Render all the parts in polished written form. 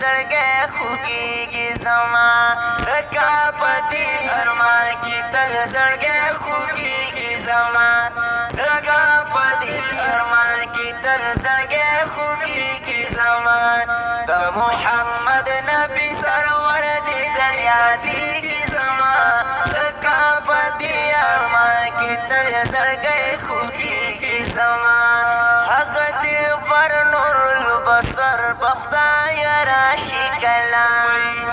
زړګی خوږېږي زما ځکه په دې ارمان کې تل زړګی خوږېږي زما ځکه په دې ارمان کې تل زړګی خوږېږي زما د محمد نبي سرور دیدن یادېږي زما ځکه په دې ارمان کې تل زړګی خوږېږي زما هغه دلبر نور البصر په خدای راشي کله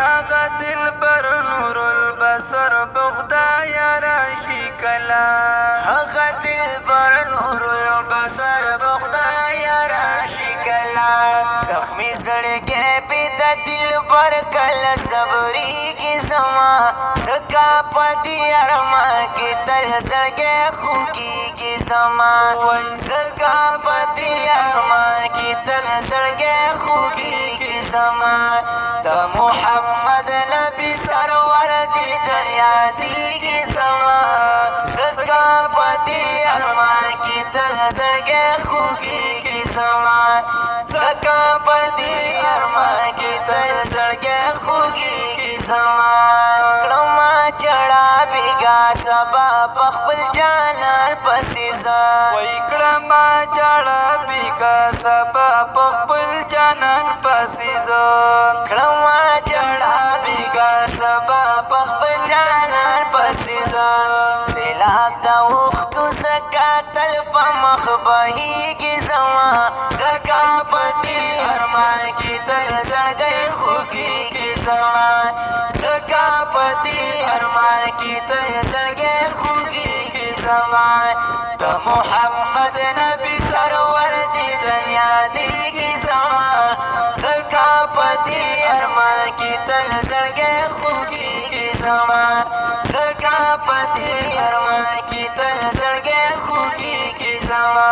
هغه دلبر نور البصر په خدای راشي کله هغه دلبر نور البصر په خدای راشي کله زخمي زړګی پې د دلبر کله صبرېږي زما ځکه په دې ارمان کې تل زړګی خوږېږي زما ځکه په دې ارمان کې تل زړګی خوږېږي زما د محمد نبي سرور دیدن یادېږي زما ځکه په دې ارمان کې تل زړګی خوږېږي زما ځکه په دې ارمان کې تل زړګی خوږېږي زما کړمه ژړا بېګا سبا په خپل جانان پسې ځه کړمه ژړا بېګا سبا په خپل جانان پسې ځه کړمه ژړا بېګا سبا په خپل جانان پسې ځه سیلاب د اوښکو ځکه تل په مخ بهېږي زما ځکه په دې ارمان کې تل زړګی خوږېږي زما ځکه په دې ارمان کې تل زړګی خوږېږي زما د محمد نبي سرور دیدن یادېږي زما ځکه په دې ارمان کې تل زړګی خوږېږي زما ځکه په دې ارمان کې تل زړګی خوږېږي زما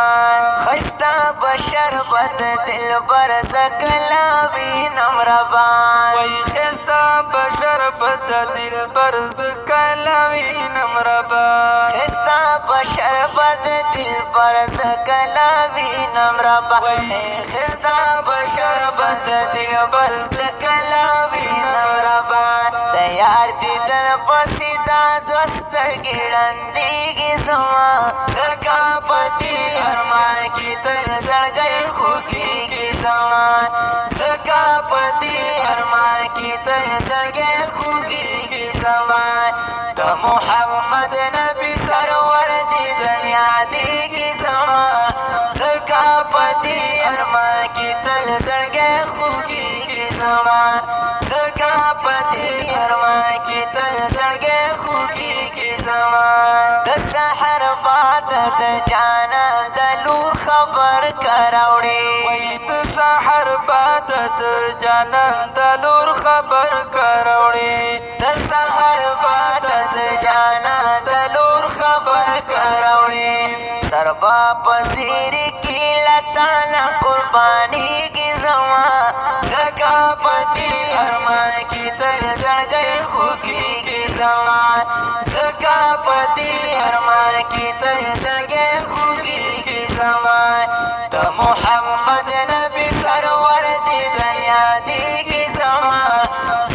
ښایسته بشر بد دلبر زه کله وینم ربان ښایسته بشر بد دلبر زه کله وینم ربان ښایسته بشر بد دلبر زه کله وینم ربان ښایسته بشر بد دلبر زه کله وینم ربان د یار دیدن پسې دا دوه سترګې ړندېږي زما ځکه په دې ارمان کې تل زړګی خوږېږي زما ځکه په دې ارمان کې تل زړګی خوږېږي زما د محمد نبي سرور دیدن یادېږي زما ځکه په دې ارمان کې تل زړګی خوږېږي زما ځکه په دې ارمان کې تل زړګی خوږېږي زما د سحر باد د جانان د لور خبر که راوړې د سحر باد د جانان د لور خبر که راوړې د سحر باد د جانان د لور خبر که راوړې سر به په زیري کې له تانه قربانېږي زما ځکه په دې ارمان کې تل زړګی خوږېږي زما ځکه په دې ارمان کې تل زړګی خوږېږي زما د محمد نبي سرور دیدن یادېږي زما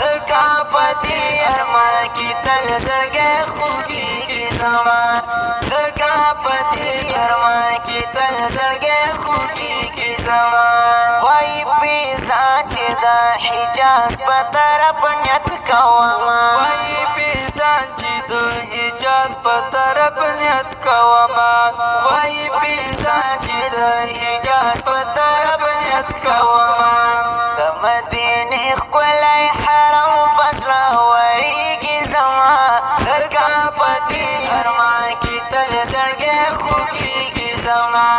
ځکه په دې ارمان کې تل زړګی خوږېږي زما ځکه په دې ارمان کې تل زړګی خوږېږي زما وایي پیزا چې د حجاز په طرف نیت کومه وایي پیزا چې د حجاز په طرف نیت کومه وایي پیزا چې د حجاز په طرف نیت کومه د مدینې ښکلی حرم په زړه ورېږي زما ځکه په دې ارمان کې تل زړګی خوږېږي زما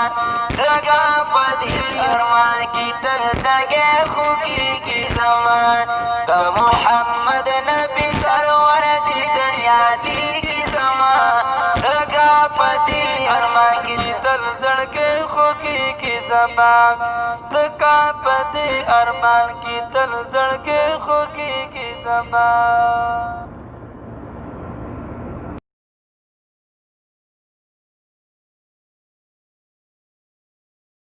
ځکه په دې ارمان کې تل زړګی خوږېږي زما د محمد نبي سرور دیدن یادېږي زما ځکه په دې ارمان کې تل زړګی خوږېږي زما ځکه په دې ارمان کې تل زړګی خوږېږي زما